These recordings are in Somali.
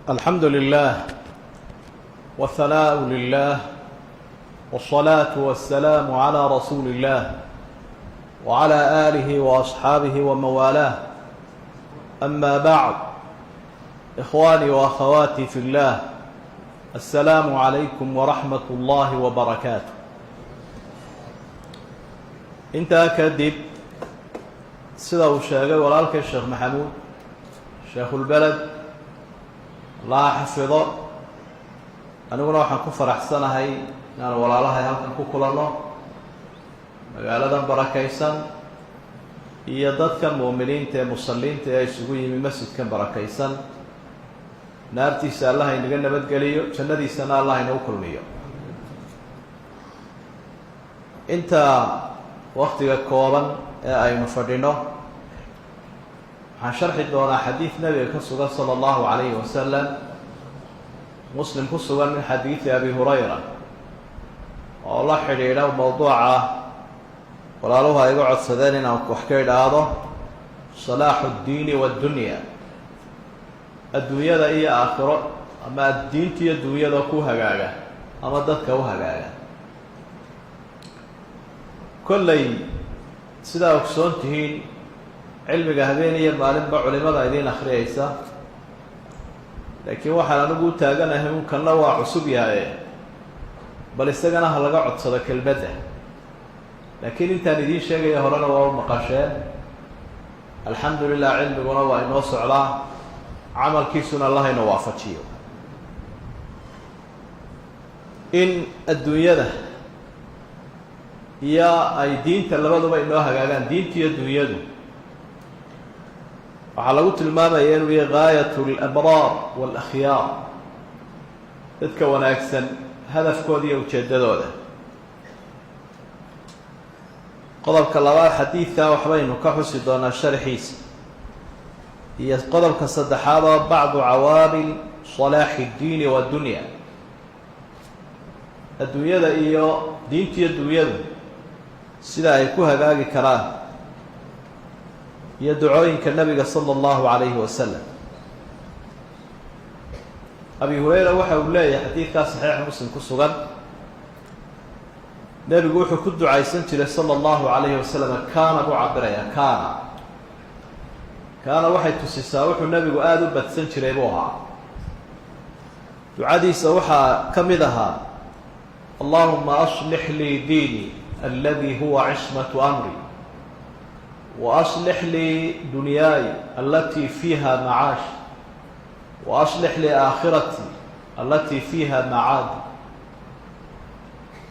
الحمد لله والثناء لله والصلاة والسلام على رسول الله وعلى آله وأصحابه ومن والاه. أما بعد، إخواني وأخواتي في الله، السلام عليكم ورحمة الله وبركاته. intaa kadib sida uu sheegay walaalkay sheekh maxamuud sheekhulbeled allaha xafido, aniguna waxaan ku faraxsanahay inaan walaalahay halkan ku kulanno magaaladan barakaysan iyo dadkan mu'miniinta ee musalliinta ee isugu yimi masjidkan barakaysan. naartiisa allah inaga nabadgeliyo, jannadiisana allah inagu kulmiyo. inta waqtiga kooban ee aynu fadhino waxaan sharxi doonaa xadiid nabiga ka sugan sala allahu calayhi wasalam, muslim ku sugan min xadiidi abi hurayra oo la xidhiidha mowduuca walaaluhu ay iga codsadeen inaan wax ka idhaahdo salaaxu ddiini waddunya, adduunyada iyo aakhiro, ama diinta iyo dunyada ku hagaaga ama dadka u hagaaga. kollay sidaa ogsoon tihiin cilmiga habeen iyo maalinba culimada idiin akhriyaysa, laakiin waxaan anigu u taaganahay unkanna waa cusub yahaye bal isagana ha laga codsado kelmadda. laakiin intaan idiin sheegaya horena waa u maqasheen. alxamdu lilah, cilmiguna waa inoo socdaa, camalkiisuna allah ina waafajiyo. in adduunyada iyo ay diinta labaduba inoo hagaagaan, diinta iyo dunyadu, waxaa lagu tilmaamaya inuu yahay gaayat alabraar waalakhyaar, dadka wanaagsan hadafkooda iyo ujeeddadooda. qodobka labaad xadiidka waxbaynu ka xusi doonaa sharxiisa, iyo qodobka saddexaad oo bacdu cawaamil salaaxi ddiini waddunya, adduunyada iyo diinta iyo dunyadu sida ay ku hagaagi karaan, iyo ducooyinka nabiga sala allahu calayhi wasalam. abi hurayra waxa uu leeyahay xadiidkaas saxiix muslim ku sugan, nebigu wuxuu ku ducaysan jiray sala allahu calayhi wasalam, kaana buu cabiraya kaana waxay tusisaa wuxuu nebigu aada u badsan jiray buu ahaa. ducadiisa waxaa ka mid ahaa allahuma aslix lii diini aladi huwa cismatu amri, وأصلح لي دنياي التي فيها معاش، وأصلح لي آخرتي التي فيها معاد،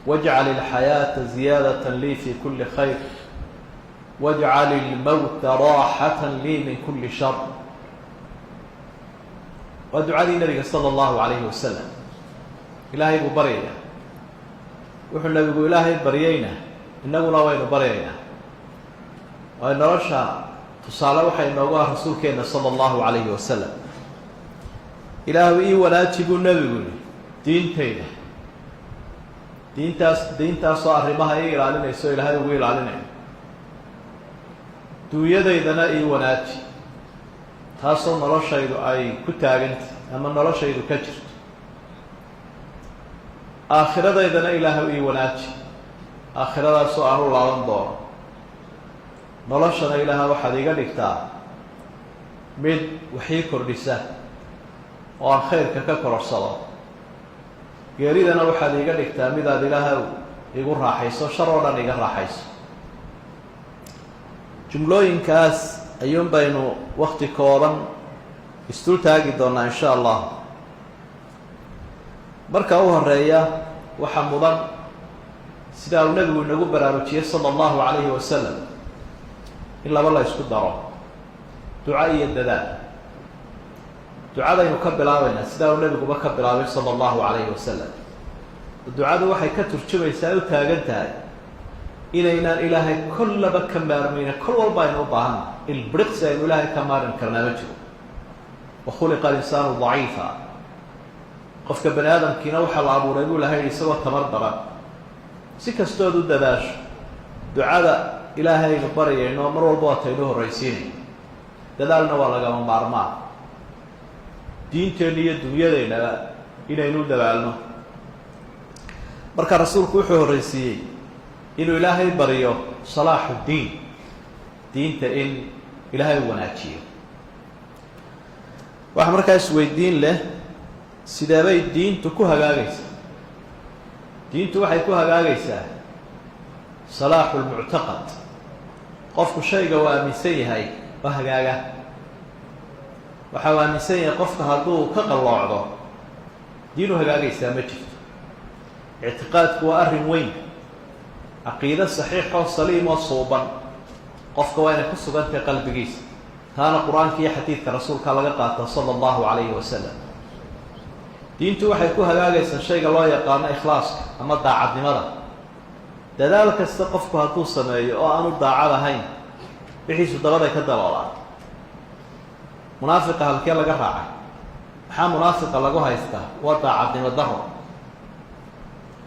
واجعل الحياة زيادة لي في كل خير، واجعل الموت راحة لي من كل شر. ودعاء النبي صلى الله عليه وسلم إلهي برينا، وحنا النبي إلهي برينا إنه وين برينا. oo nolosha tusaale waxay noogu ah rasuulkeena sala allahu calayhi wasalam. ilaahu ii wanaaji buu nebigu diintayda, diintaasoo arrimaha ii ilaalinayso ilaahay ugu ilaalinayo. duunyadaydana ii wanaaji, taasoo noloshaydu ay ku taagantay ama noloshaydu ka jirto. aakhiradaydana ilaahu ii wanaaji, aakhiradaasoo aan u laaban doono. noloshana ilaaha waxaad iga dhigtaa mid waxii kordhisa oo aan khayrka ka kororsado. geeridana waxaad iga dhigtaa midaad ilaaha igu raaxayso, shar oo dhan iga raaxayso. jumlooyinkaas ayuun baynu wakti kooban isdul taagi doonaa in sha allah. marka u horeeya waxaa mudan sidaa uu nebigu inagu baraarujiyey sala allahu calayhi wasalam in laba la isku daro, duco iyo dadaal. ducadaynu ka bilaabaynaa sidaa uu nebiguba ka bilaabay sala allahu calayhi wasalam. ducadu waxay ka turjumaysaa u taagan tahay inaynaan ilaahay kollaba ka maarmayna, kol walba aynu u baahanna. ilbiriqsi aynu ilaahay ka maarin karnaa ma jiro. wa khuliqa alinsaanu daciifa, qofka bani aadamkiina waxaa la abuuray buu ilahay yihi isagoo tamar daran. si kastood u dadaasho, ducada ilaahaynu baryayno mar walba waataynu horraysiinay, dadaalna waa lagama maarmaan. diinteena iyo dunyadeennaba inaynu dadaalno. marka rasuulku wuxuu horreysiiyey inuu ilaahay baryo salaaxu diin, diinta in ilaahay u wanaajiyo. waxaa markaa isweydiin leh, sideebay diintu ku hagaagaysaa? diintu waxay ku hagaagaysaa salaaxu lmuctaqad. qofku shayga uu aaminsan yahay oo hagaaga. waxa uu aaminsan yahay qofka hadduu ka qalloocdo diinu hagaagaysaa ma jirto. ictiqaadku waa arrin weyn. caqiido saxiixoo saliim oo suuban qofka waa inay ku sugantahay qalbigiisa. taana qur-aanka iyo xadiidka rasuulka laga qaata sala allahu calayhi wasalam. diintu waxay ku hagaagaysaa shayga loo yaqaano ikhlaaska ama daacadnimada. dadaal kasta qofku hadduu sameeyo oo aanu daacad ahayn, wixiisu dabaday ka daloolaan. munaafiqa halkee laga raacay? maxaa munaafiqa lagu haystaa? waa daacadnimo daro.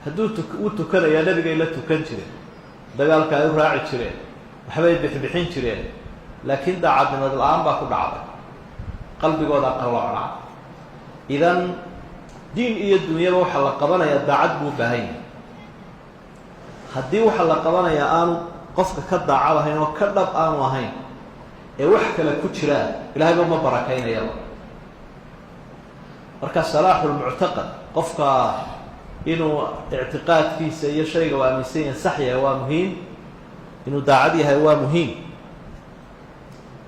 hadduu u tukanayaa nebigay la tukan jireen, dagaalka ay u raaci jireen, waxbay bixbixin jireen, laakiin daacadnimad la-aan baa ku dhacday, qalbigooda qalloocnaa. idan diin iyo dunyaba waxaa la qabanayaa daacad buu u baahan yahay. haddii waxaa la qabanayaa aanu qofka ka daacad ahayn oo ka dhab aanu ahayn ee wax kale ku jiraan, ilaahayba ma barakaynayaba. marka salaaxulmuctaqad, qofka inuu ictiqaadkiisa iyo shayga uu aaminsan yahay sax yahay waa muhiim, inuu daacad yahay waa muhiim.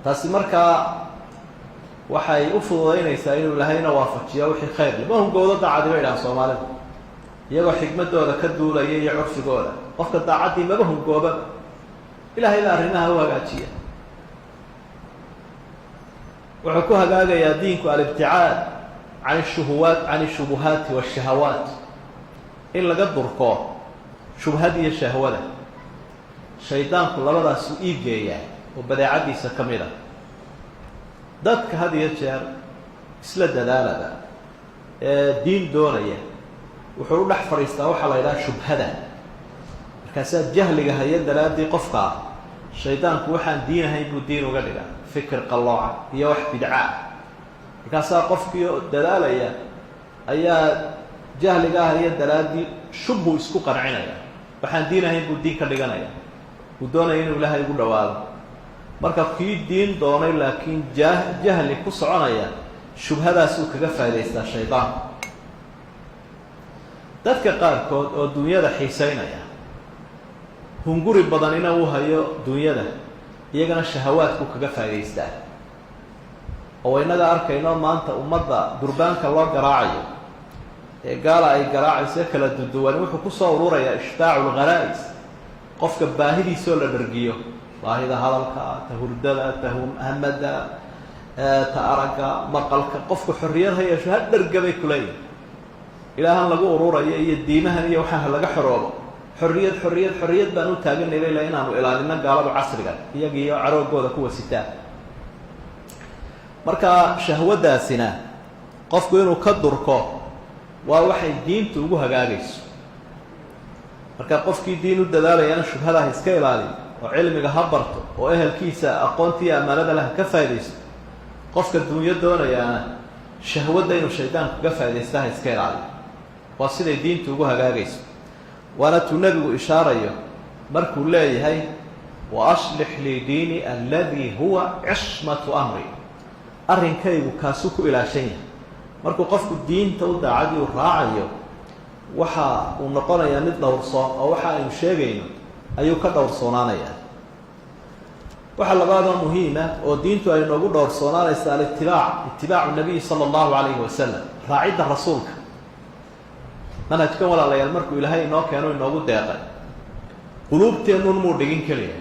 taasi markaa waxay u fududaynaysaa inuu ilaahayna waafajiyo wixii khayr leh. ma hungowdo daacadi bay dhahaan soomaalidu, iyagoo xikmadooda ka duulaya iyo curfigooda. qofka daacaddii maba hungooba, ilaahay baa arrimaha u hagaajiya. wuxuu ku hagaagayaa diinku alibticaad can ishubuhaati waashahawaat, in laga durko shubhad iyo shahwada. shaydaanku labadaasuu iibgeeyaa oo badeecaddiisa ka mid a. dadka had iyo jeer isla dadaalada ee diin doonaya wuxuu u dhex fadhiistaa waxaa la yidhaha shubhada. markaasaa jahliga haya daraaddii qofka shaydaanku waxaan diin ahayn buu diin uga dhigaa, fikir qallooca iyo wax bidca. markaasaa qofkii dadaalaya ayaa jahliga haya daraaddii shubhu isku qancinaya, waxaan diin ahayn buu diin ka dhiganaya. uu doonaya inuu ilaahay ugu dhawaado. marka kii diin doonay laakiin jahli ku soconaya, shubhadaasuu kaga faa'idaystaa shaydaanku. dadka qaarkood oo dunyada xiisaynaya, hunguri badanina uu hayo dunyada, iyagana shahawaadku kaga faa'idaystaa. oo innaga arkayno maanta ummadda durbaanka loo garaacayo ee gaala ay garaacayso kala duduwan, wuxuu ku soo ururayaa ishtaacu lgharaa'is. qofka baahidiisoo la dhargiyo, baahida hadalka, ta hurdada, ta hamada, ta aragga, maqalka. qofku xorriyad ha yeesho, ha dhargabay kuleeyahay. ilaahan lagu ururayo iyo diimahan iyo waxaan laga xoroobo. xorriyad xorriyad xorriyad baan u taaganay bayla inaanu ilaalino gaalada casriga iyagiiyo caroogooda kuwa sitaa. marka shahwadaasina qofku inuu ka durko waa waxay diintu ugu hagaagayso. marka qofkii diin u dadaalayana shubhadaha iska ilaaliyo, oo cilmiga ha barto, oo ehelkiisa aqoontii iyo ammaanada leh ka faa'iidaysto. qofka dunyo doonayaana shahwadda inuu shaydaanku kaga faa'iidaysta ha iska ilaaliyo. waa siday diintu ugu hagaagayso. waana tuu nebigu ishaarayo markuu leeyahay wa aslix lii diini alladii huwa cismatu amri. arrinkaygu kaasuu ku ilaashan yahay. markuu qofku diinta u daacadii u raacayo, waxa uu noqonayaa mid dhowrsoon, oo waxa aynu sheegayno ayuu ka dhowrsoonaanayaa. waxa labaadoo muhiima oo diintu ay noogu dhowrsoonaanaysa itibaacu nabiyi sala allahu calayhi wasalam, raacidda rasuulka. manhajkan walaalayaal markuu ilaahay inoo keeno inoogu deeqay, quluubteennuun muu dhigin keliya,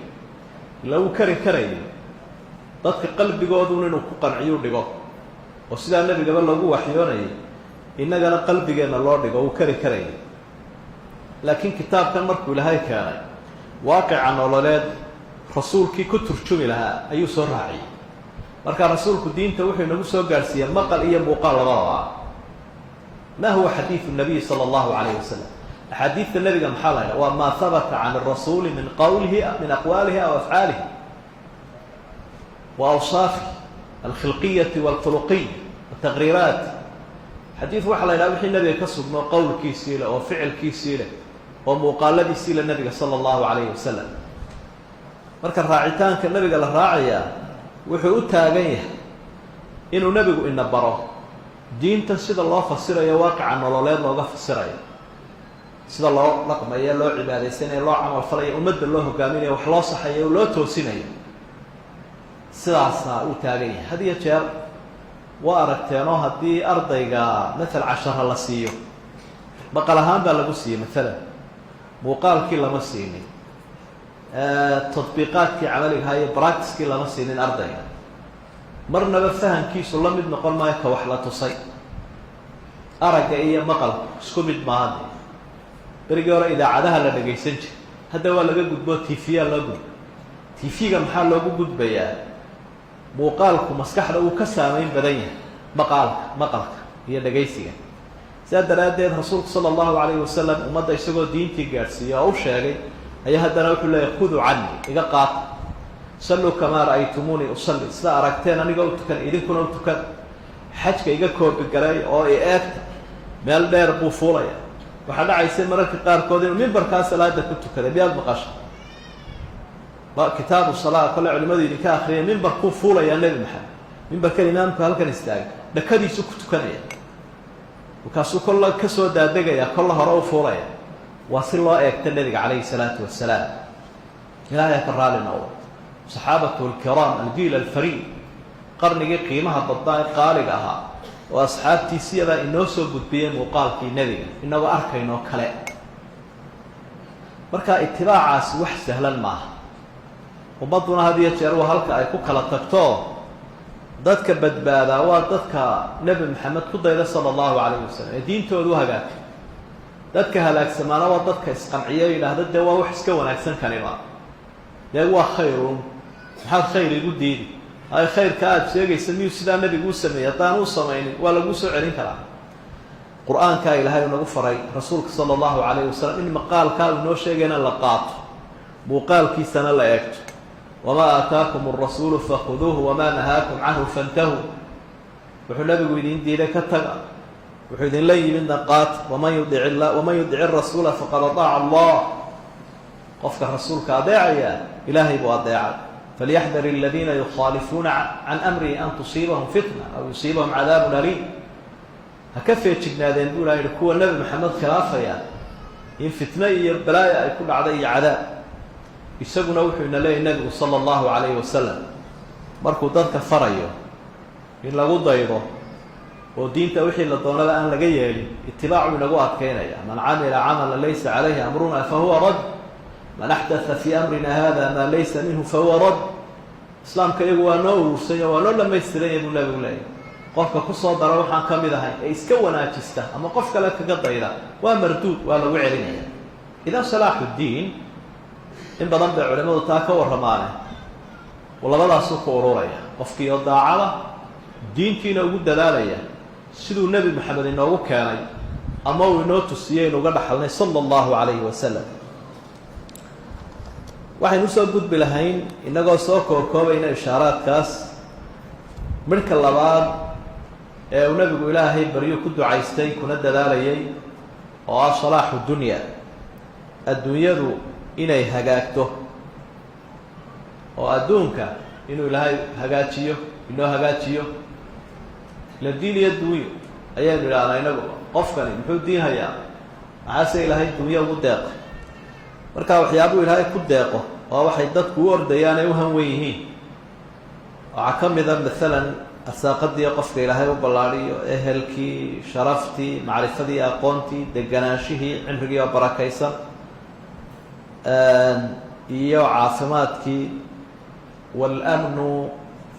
ila wuu kari karayay dadka qalbigooduun inuu ku qanciyuu dhigo. oo sidaa nebigaba loogu waxyoonayay, innagana qalbigeenna loo dhigo, wuu kari karayay. laakiin kitaabkan markuu ilaahay keenay, waaqica nololeed rasuulkii ku turjumi lahaa ayuu soo raaciyey. marka rasuulku diinta wuxuu inagu soo gaadhsiiyey maqal iyo muuqaal labadaba. ma huwa xadiidu nabiy sala allahu calayhi wasalam? axaadiidta nebiga maxaa la ydhaha? waa maa habata can arasuuli min qawlihi, min aqwaalihi aw afcaalihi wa awsaafihi alkhilqiyati walkhuluqiya taqriiraat xadiid waxaa la yidhaha wixii nabiga ka sugno qowlkiisii leh oo ficilkiisii leh oo muuqaaladiisii leh nabiga sala allahu calayhi wasalam marka raacitaanka nabiga la raacayaa wuxuu u taagan yahay inuu nebigu ina baro diinta sida loo fasirayo waaqica nololeed looga fasirayo sida loo dhaqmayo loo cibaadaysanayo loo camal falayo ummadda loo hogaaminayo wax loo saxayo loo toosinayo sidaasaa uu taagan yahay had iyo jeer waa aragteenoo haddii ardayga matal cashara la siiyo maqal ahaan baa lagu siiyey maalan muuqaalkii lama siinin tadbiiqaadkii camaligahaa iyo bractiskii lama siinin ardayga marnaba fahamkiisu la mid noqon maayo ka wax la tusay aragga iyo maqalku isku mid maaha berigii hore idaacadaha la dhagaysan jiray hadda waa laga gudbo tv-ya loo gudbo tv-ga maxaa loogu gudbayaa muuqaalku maskaxda uu ka saameyn badan yahay maqalka iyo dhagaysiga sidaa daraaddeed rasuulku sala allahu calayhi wasalam ummadda isagoo diintii gaadhsiiyey oo u sheegay ayaa haddana wuxuu leeyahy khuduu canii iga qaata salluu kamaa ra'aytumuunii usalli sida aragteen aniga u tukan idinkuna u tukan xajka iga koobigaray oo i eegta meel dheer buu fuulaya waxaa dhacaysa mararka qaarkood inuu mimbarkaa salaada ku tukaday miyaad maqasha kitaabu salaa kole culimadu idinka akriyay mimbarkuu fuulayaa nebi maxamed mimbarkan imaamku halkan istaagay dhakadiisu ku tukanaya markaasuu kolla ka soo daadegaya kolla hore u fuulaya waa si loo eegta nebiga calayhi salaatu wasalaam ilaahay ka raali noqdo saxaabatu alkiraam aljiil alfariid qarnigii qiimaha badnaa ee qaaliga ahaa oo asxaabtiisiyadaa inoo soo gudbiyeen muuqaalkii nebiga inagoo arkaynoo kale marka itibaacaasi wax sahlan maaha ummadduna had iyo jeer waa halka ay ku kala tagto dadka badbaadaa waa dadka nebi maxamed ku dayda sala allahu calayhi wasalam ee diintooda u hagaagtay dadka halaagsamaana waa dadka isqanciya o yidhaahda dee waa wax iska wanaagsan kanima dee waa khayrun maxaad khayr igu diidi ay khayrka aada sheegaysa miyuu sidaa nebigu u sameeyey haddaan u samaynin waa laguu soo celin karaa qur-aankaa ilaahay nagu faray rasuulka sala allahu calayhi wasalam in maqaalkaa uu noo sheegayna la qaato muuqaalkiisana la eegto wamaa aataakum alrasuulu fakhuduuhu wamaa nahaakum canhu fantahuu wuxuu nabigu idin diiday ka taga wuxuu idinla yimidna qaata waman yudic irasuula faqad ataaca allah qofka rasuulka adeecaya ilaahay buu adeecay falyaxdar aladiina yukhaalifuuna can amrihi an tusiibahum fitna aw yusiibahum cadaabun aliim ha ka feejignaadeen buu ilaha yihi kuwa nebi maxamed khilaafaya in fitno iyo balaaya ay ku dhacda iyo cadaab isaguna wuxuu ina leeyahy nebigu sala allahu calayhi wasalam markuu dadka farayo in lagu daydo oo diinta wixii la doonada aan laga yeelin itibaacu inagu adkaynaya man camila camalan laysa calayhi amruna fahuwa rad man axdatha fii amrina hada maa laysa minhu fahuwa rad islaamka iyagu waa noo urursanya waa noo dhamaystiranya buu nebigu leeyahy qofka kusoo dara waxaan ka mid ahay ee iska wanaajista ama qof kale kaga dayda waa marduud waa lagu celinaya idan salaaxu ddiin in badan bay culimadu taa ka warramaane labadaasuu ku ururaya qofkiioo daacada diintiina ugu dadaalaya siduu nebi maxamed inoogu keenay ama uu inoo tusiyey inuuga dhaxalnay sala allahu calayhi wasalam waxaynu usoo gudbi lahayn inagoo soo koobkoobayna ishaaraadkaas midhka labaad ee uu nebigu ilaahay baryu ku ducaystay kuna dadaalayay oo ah salaaxu dunya adduunyadu inay hagaagto oo adduunka inuu ilaahay hagaajiyo inoo hagaajiyo ila diin iyo dunyo ayaynu idhahnaa inagu qofkani muxuu diin hayaa maxaase ilaahay dunyo ugu deeqay marka waxyaabuu ilaahay ku deeqo waa waxay dadku u ordayaan ay u hanwen yihiin waxaa ka mida maalan arsaaqadii qofka ilaahay u ballaadhiyo ehelkii sharaftii macrifadii aqoontii deganaanshihii cimrigii oo barakaysan iyo caafimaadkii waalamnu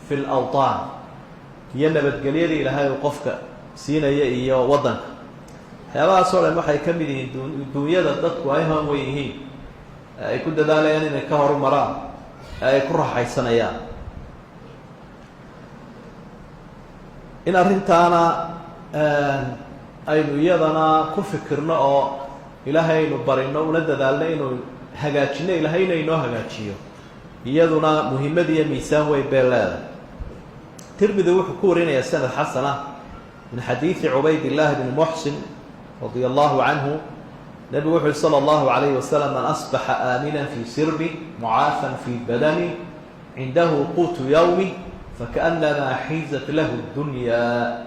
fi lawطaan iyo nabadgelyadii ilaahay uu qofka siinaya iyo waddanka waxyaabahaas oo dhan waxay ka mid yihiin dunyada dadku ay hanwen yihiin ay ku dadaalayaan inay ka horumaraan ay ku raaxaysanayaan in arrintaana aynu iyadana ku fikirno oo ilaahay aynu barino una dadaalno inuu hagaajino ilaahayna inoo hagaajiyo iyaduna muhimmad iyo miisaan weyn bay leedahay tirmidi wuxuu ku warinayaa sanad xasan ah من حديث عبيد الله بن محسن رضي الله عنه النبي صلى الله عليه وسلم من أصبح آمنا في سربه معافا في بدنه عنده قوت يومه فكأنما حيزت له الدنيا.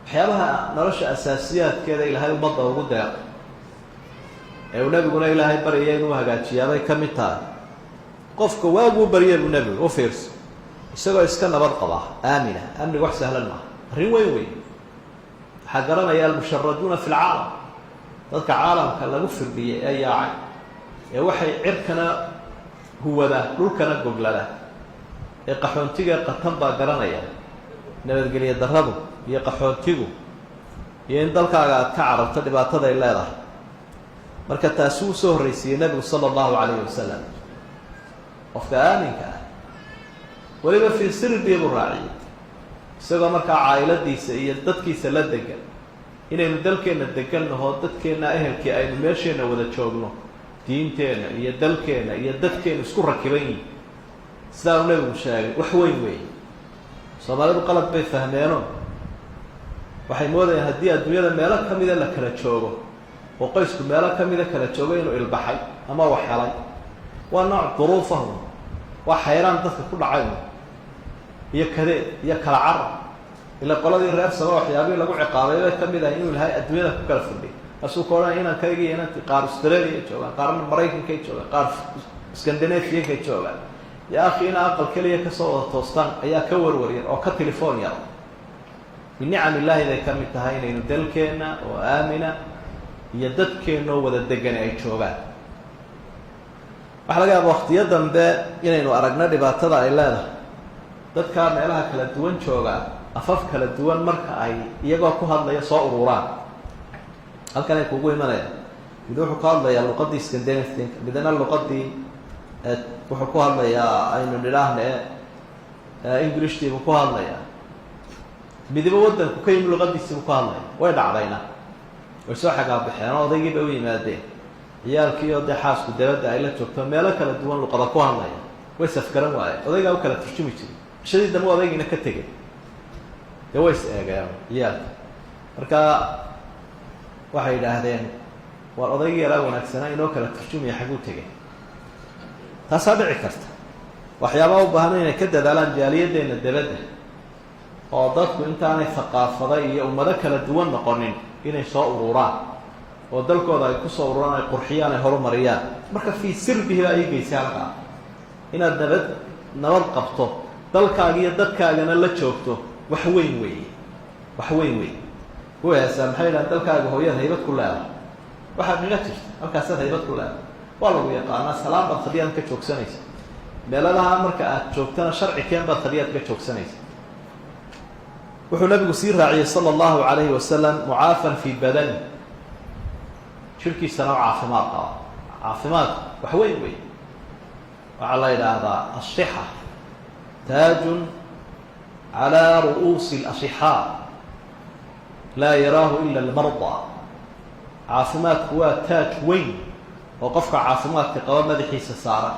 waxyaabaha nolosha asaasiyaadkeeda ilaahay ummadda ugu deeqay ee uu nebiguna ilaahay baryaya inuu hagaajiyaabay ka mid tahay qofka waaguu baryay buu nebigu u fiirso isagoo iska nabad qaba aamina amniga wax sahlan maaha arrin weyn weyn waxaa garanaya almusharaduuna fi lcaalam dadka caalamka lagu firdhiyay ee yaacay ee waxay cirkana huwada dhulkana goglada ee qaxoontiga qatan baa garanaya nabadgelyo darradu iyo qaxoontigu iyo in dalkaaga aad ka cararto dhibaatada ay leedahay marka taasi uu soo horraysiiyey nebigu sala allahu calayhi wasalam qofka aaminka ah weliba fii sirbii buu raaciyey isagoo markaa caa'iladiisa iyo dadkiisa la degan inaynu dalkeenna degannaho dadkeenna ehelkii aynu meesheenna wada joogno diinteenna iyo dalkeenna iyo dadkeenna isku rakiban yihin sidaa uu nebigu sheegay wax weyn weeye soomaalidu qalad bay fahmeeno waxay moodayaan haddii adduunyada meelo ka mida la kala joogo oo qoysku meelo ka mida kala joogo inuu ilbaxay ama wax helay waa nooc duruufahu waa xayraan dadka ku dhacay iyo kadeed iyo kala carar ila qoladii reer sama waxyaabihii lagu ciqaabay bay ka mid ahay inuu ilahay adduunyada ku kala firdhay asuu ka odhanaya inankayga iyo inantii qaar australia joogaan qaarna maraykankay joogaan qaar scandinaviankay joogaan yo akhi ina aqal keliya kasoo wada toostaan ayaa ka warwaryar oo ka telefoon yar min nicam illaahi bay ka mid tahay inaynu dalkeenna oo aamina iyo dadkeennoo wada degani ay joogaan waxaa laga yaaba waktiyo dambe inaynu aragno dhibaatada ay leedahay dadkaa meelaha kala duwan joogaa afaf kala duwan marka ay iyagoo ku hadlaya soo ururaan halkan ay kugu imanayaan mid wuxuu ka hadlayaa luqaddii scandinavianka midna luqadii wuxuu ku hadlayaa aynu nidhaahne englishtiibuu ku hadlayaa midiba waddanku ka yimi luqadiisiibuu ku hadlaya way dhacdayna way soo xagaabixeen oo odaygiiba u yimaadeen ciyaalkii oo dee xaasku dabadda ay la joogto meelo kala duwan luqada ku hadlaya way safgaran waayeen odaygaa u kala turjumi jiray cishadii dambe odaygiina ka tegay dee way is eegeen ciyaalka marka waxay yidhaahdeen waar odaygii yaraa wanaagsanaa inoo kala turjumaya xaguu tegay taasaa dhici karta waxyaabaa u baahan inay ka dadaalaan jaaliyadeenna dabadda oo dadku intaanay haqaafada iyo ummado kala duwan noqonin inay soo ururaan oo dalkooda ay kusoo ururaan ay qurxiyaan ay horumariyaan marka fii sirbihi baa ii geysay halkaa inaad nabad qabto dalkaaga iyo dadkaagana la joogto wax weyn weeye wax weyn weeye kuwaasaa maxay yidhahan dalkaaga hooyaad haybad ku leedahay waxaad naga jirta halkaasaad haybad ku leedahay waa lagu yaqaanaa salaam baad khadiyaad ka joogsanaysa meeladaha marka aad joogtana sharci keen baad khadiyaad ka joogsanaysa wuxuu nabigu sii raaciyey sala allahu calayhi wasalam mucaafan fii badani jirkiisana oo caafimaad qaba caafimaad wax weyn wey waxaa la yidhaahdaa asixa taajun calaa ru'uusi اlasixaa laa yaraahu ila almardaa caafimaadku waa taaj weyn oo qofka caafimaadka qaba madaxiisa saaran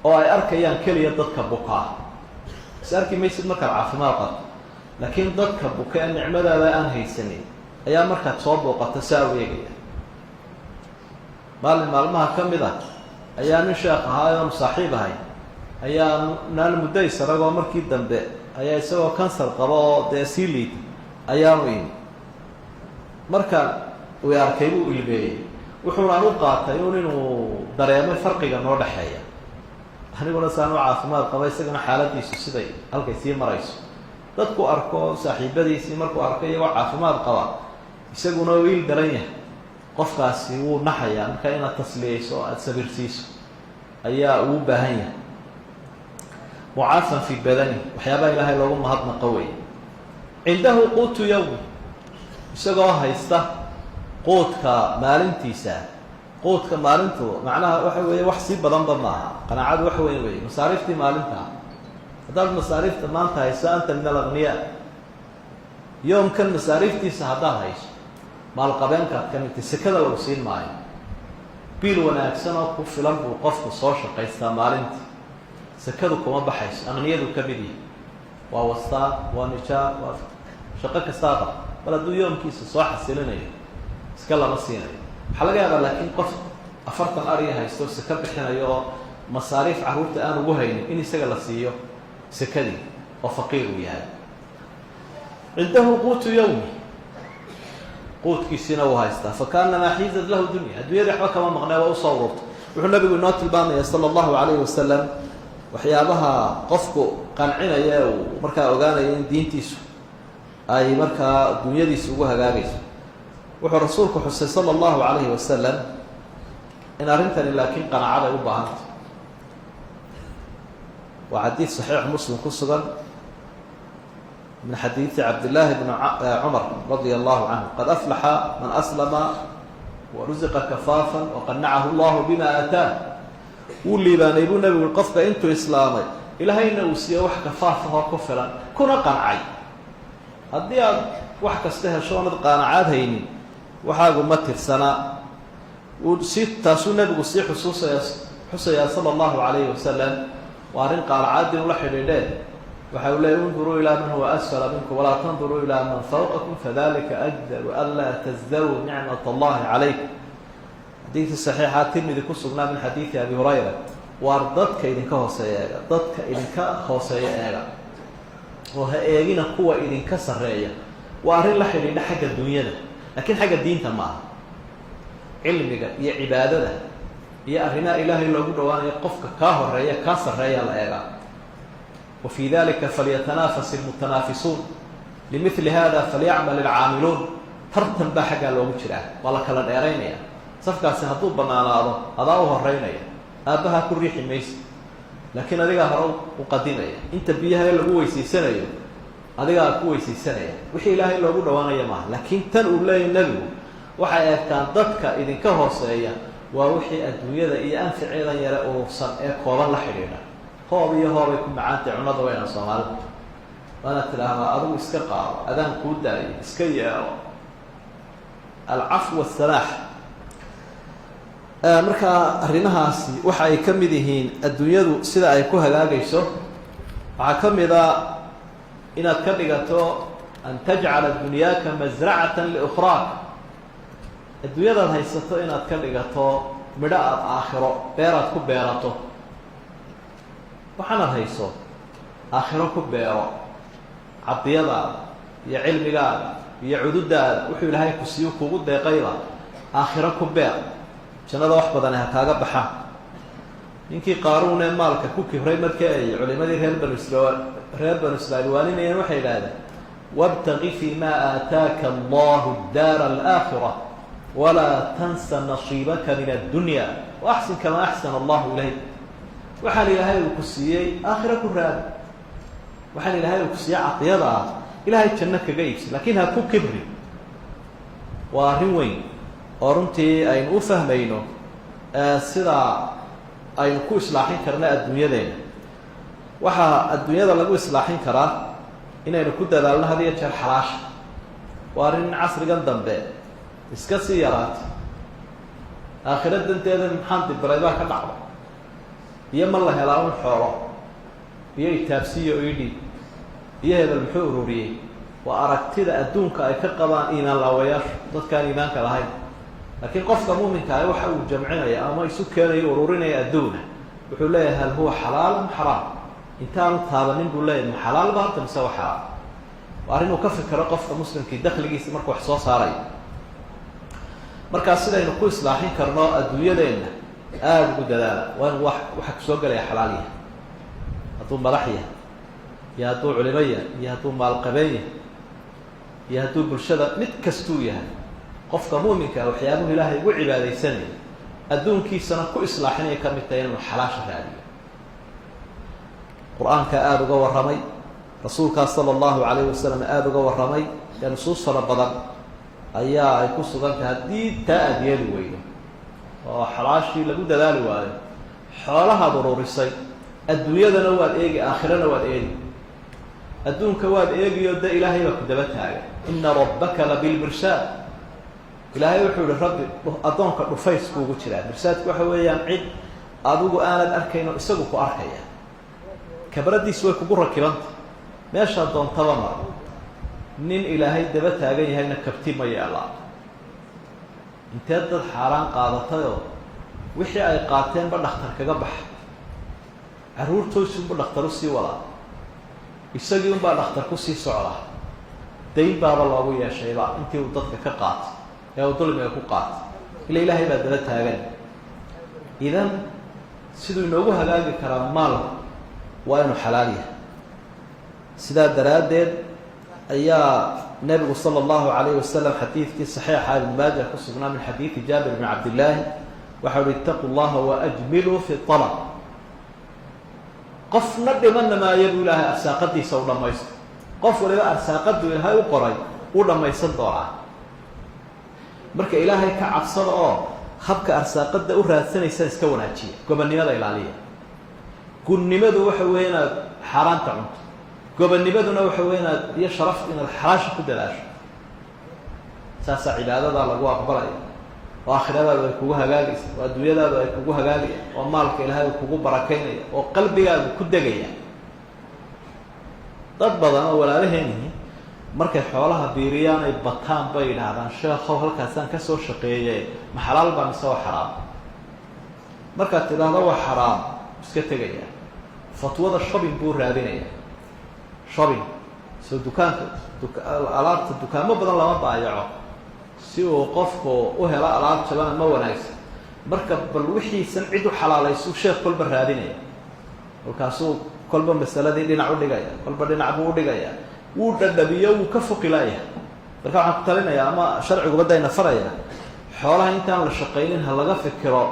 oo ay arkayaan keliya dadka bukaa is arki maysid markaad caafimaad qabto laakiin dadka buka ee nicmadaada aan haysanin ayaa markaad soo booqato saa u eegaya maalin maalmaha ka mid ah ayaa nin sheekh ahaa oon saaxiib ahay ayaa naan muddo isaragoo markii dambe ayaa isagoo kansar qaba oo dee sii liida ayaanu imi markaan uu arkay buu ilmeeyey wuxuunaan u qaatay un inuu dareemay farqiga noo dhexeeya aniguna saan u caafimaad qaba isagana xaaladiisu siday halkay sii marayso dadku arko saaxiibadiisii markuu arko iyagoo caafimaad qaba isaguna uu il daran yahay qofkaasi wuu naxayaa marka inaad tasliyeyso o aada sabirsiiso ayaa ugu baahan yahay mucaafan fii badani waxyaabaha ilaahay loogu mahadnaqo wey cindahu quutu yawmi isagoo haysta quudka maalintiisa quudka maalintu macnaha waxa weeye wax sii badanba maaha qanaacadu wax weyn wey masaariiftii maalinta haddaad masaariifta maanta hayso anta min alagniyaa yoomkan masaariiftiisa haddaad hayso maalqabeenkaad ka midtay sekada lagu siin maayo biil wanaagsan oo ku filan buu qofku soo shaqaystaa maalintii sekadu kuma baxayso aqniyadu ka mid yahay waa wastaan waa nijaar waa shaqo kastaaba bal hadduu yoomkiisa soo xasilinayo iska lama siinayo. waxaa laga yaabaa laakiin qof 40 ari haysto saka bixinayo oo masaariif carruurta aan ugu haynin in isaga la siiyo sakadii oo faqiir uu yahay. cindahu quutu yawmi, quudkiisina uu haystaa, fakaannamaa xiizat lahu dunya, adduunyadii waxba kama maqnee waa usoo ururtay. wuxuu nabigu inoo tilmaamaya sala allahu calayhi wasalam waxyaabaha qofku qancinaya uu markaa ogaanaya in diintiisu ay markaa dunyadiisu ugu hagaagayso. wuxuu rasuulku xusay sala allahu calayhi wasalam in arrintani laakiin qanaacad ay u baahantay. waa xadiid saxiix muslim ku sugan min xadiidi cabdillaahi bni cumar radia allahu canhu, qad aflaxa man aslama warusiqa kafaafan waqanacahu allahu bima aataa. wuu liibaanay buu nabigu qofka intuu islaamay ilaahayna uu siiye wax kafaafahoo ku filan kuna qancay. haddii aad wax kasta hesho oonad qaanacaad haynin waxaagu ma tirsanaa. taasuu nabigu sii xusayaa sala allahu calayhi wasalam. waa arrin qaanacaad inu la xidhiidheen. waxa uu leeyay unduruu ilaa man huwa asfala minkum walaa tanduruu ilaa man fawqakum fadalika ajdaru an laa tasdaruu nicmat allahi calaykum. xadiidkii saxiixa tirmidi ku sugnaa min xadiidi abi hurayra. waar dadka idinka hooseeya eega, dadka idinka hooseeya eega oo ha eegina kuwa idinka sarreeya. waa arrin la xidhiidha xagga dunyada, laakiin xagga diinta ma aha. cilmiga iyo cibaadada iyo arrimaha ilaahay loogu dhawaanayo qofka kaa horeeya kaa sarreeya la eegaa. وفي ذلك فليتنافس المتنافسون لمثل هذا فليعمل العاملون. tartan baa xaggaa loogu jiraa, waa la kala dheeraynaya. safkaasi hadduu banaanaado adaa u horeynaya, aabbaha ku riixi maysa, laakiin adigaa hore u qadimaya. inta biyaha lagu weysaysanayo adigaa ku weysaysanaya. wixii ilaahay loogu dhawaanaya maaha. laakiin tan uu leeyahy nebigu waxay eegtaan dadka idinka hooseeya waa wixii adduunyada iyo anficeedan yare urursan ee kooban la xidhiidha. hoob iyo hoobay ku macaantay cunada weyna soomaalida. waana tidhaahdaa adigu iska qaado, adaan kuu daayo, iska yeelo. alcafw wasalaax. markaa arrimahaasi waxa ay ka mid yihiin adduunyadu sida ay ku hagaagayso. waxaa ka mid a inaad ka dhigato an tajcala dunyaaka masracatan liukhraak. adduunyadaad haysato inaad ka dhigato midho aada aakhiro beeraad ku beerato. waxaanaad hayso aakhiro ku beero. cadiyadaada iyo cilmigaada iyo cududaada wuxuu ilaahay ku siiyo kugu deeqayba aakhiro ku beer. jannada wax badane ha kaaga baxaan. ninkii qaaruun ee maalka ku kibray markii ay culimadii reer banu israa'iil waaninayeen waxay idhaahdeen wabtaqi fii ma aataaka allahu daara alaakhira walaa tansa nasiibaka min addunya waaxsin kamaa axsana allahu ilayk. waxaan ilaahay uu ku siiyey aakhiro ku raadi. waxaan ilaahay uu ku siiyey cadiyada ah ilaahay janno kaga iibsi, laakiin ha ku kibri. waa arrin weyn oo runtii aynu u fahmayno sidaa aynu ku islaaxin karna adduunyadeena. waxaa adduunyada lagu islaaxin karaa inaynu ku dadaalno had iyo jeer xalaasha. waa arrin casrigan dambe iska sii yaraatay. aakhiro danteeda maxaan dibiray baa ka dhacda. iyo ma la helaa un xoolo iyo itaabsiyo idhi iyo hebel muxuu ururiyey. waa aragtida adduunka ay ka qabaan iimaan laawayaashu dadkaan iimaanka lahayn. laakiin qofka muuminka ah waxa uu jamcinaya ama isu keenayo ururinaya adduuna wuxuu leeyahay hal huwa xalaalan xaraam. intaanu taabanin buu leeyahay ma xalaal ba horta mise waa xaraam. waa arrin uu ka fikero qofka muslimkii dakhligiisa markuu wax soo saarayo. markaa sidaynu ku islaaxin karno adduunyadeenna aada ugu dadaala. waa in waxa kusoo gelaya xalaal yahay. hadduu madax yahay iyo hadduu culimo yahay iyo hadduu maalqabeen yahay iyo hadduu bulshada mid kastuu yahay, qofka muuminka ah waxyaabuhu ilaahay ugu cibaadaysanaya adduunkiisana ku islaaxinaya ka mid tahay inuu xalaasha raadiyo. qur-aanka aada uga warramay, rasuulkaas sala allahu calayhi wasalam aada uga warramay. ee nusuus fara badan ayaa ay ku sugan tahay haddii taa aada yeeli weydo oo xalaashii lagu dadaali waayo, xoolahaad ururisay adduunyadana waad eegi, aakhirana waad eegi. adduunka waad eegiyo de ilaahay baa ku daba taagay. ina rabbaka labilmirshaad. ilaahay wuxuu yihi rabbi addoonka dhufays kuugu jiraa. mirsaadku waxa weeyaan cid adigu aanad arkayno isagu ku arkaya. kabradiis way kugu rakibanta meeshaa doontaba mar. nin ilaahay daba taagan yahayna kabti ma yeelaa inteed dad xaaraan qaadatayoo wixii ay qaateenba dhakhtar kaga baxa carruurtoosunba dhakhtar u sii wadaa isagii unbaa dhakhtar ku sii socdaa dayn baaba loogu yeeshayba intii uu dadka ka qaatay ee uu dulmiga ku qaatay ila ilaahay baa daba taagan idan siduu inoogu hagaagi karaa maalku waa inuu xalaal yahay sidaa daraaddeed ayaa nabigu sala allahu calayhi wasalam xadiidkii saxiixa ibn maaja ku sugnaa min xadiidi jaabir bni cabdillaahi waxa uhi itaquu llaha waajmiluu fi alab qofna dhimanna maayo buu ilaahay arsaaqadiisa u dhammaysto qof waliba arsaaqaduu ilaahay u qoray uu dhammaysan doonaa marka ilaahay ka cabsada oo habka arsaaqada u raadsanaysaan iska wanaajiya gobonnimada ilaaliya gunnimadu waxa weeye inaad xaaraanta cunto gobonnimaduna waxa weeye inaad iyo sharaf inaad xalaasha ku dadaasho saasaa cibaadadaa lagu aqbalaya oo aakhiradaadu ay kugu hagaagaysa oo adduunyadaadu ay kugu hagaagaya oo maalka ilaahay uu kugu barakaynaya oo qalbigaagu ku degaya dad badan oo walaalaheenihi markay xoolaha biiriyaan ay bataan bay yidhaahdaan sheekhow halkaasaan ka soo shaqeeye ma xalaal baa mise waa xaraam markaad tidhaahdo waa xaraam iska tegaya fatwada shopping buu raadinaya shopping soo dukaanka alaabta dukaamo badan lama baayaco si uu qofku u helo alaab jabana ma wanaagsan marka bal wixiisan cid u xalaalaysuu sheekh kolba raadinaya kolkaasuu kolba masaladii dhinac u dhigaya kolba dhinac buu u dhigaya wuu dhadhabiyo wuu ka foqilaaya marka waxaan ku talinayaa ama sharciguba dayna faraya xoolaha intaan la shaqaynin ha laga fikiro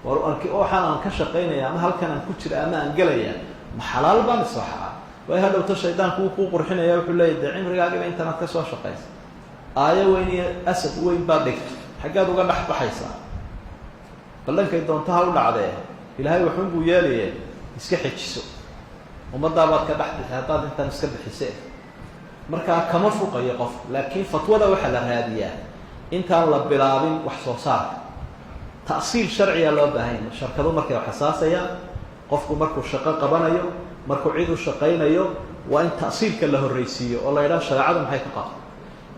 waxaan aan ka shaqaynaya ama halkan aan ku jira ama aan gelaya ma xalaal baa mise waa xaraam way hadhowto shaydaanku wuu kuu qurxinaya wuxuu leeyahy dee cimrigaagiba intanaad ka soo shaqaysa aayo weyn iyo asad weyn baad dhigta xaggaad uga dhex baxaysaa bal dhankay doonto ha u dhacdee ilaahay waxun buu yeelaye iska xejiso ummadaabaad ka dhex bixi haddaad intaan iska bixise markaa kama fuqayo qof laakiin fatwada waxaa la raadiyaa intaan la bilaabin wax soo saarka ta'siil sharciga loo baahanya sharkadu markay wax asaasayaan qofku markuu shaqo qabanayo markuu cid u shaqaynayo waa in ta'siilka la horreysiiyo oo la yidhaha shareecadu maxay ka qabto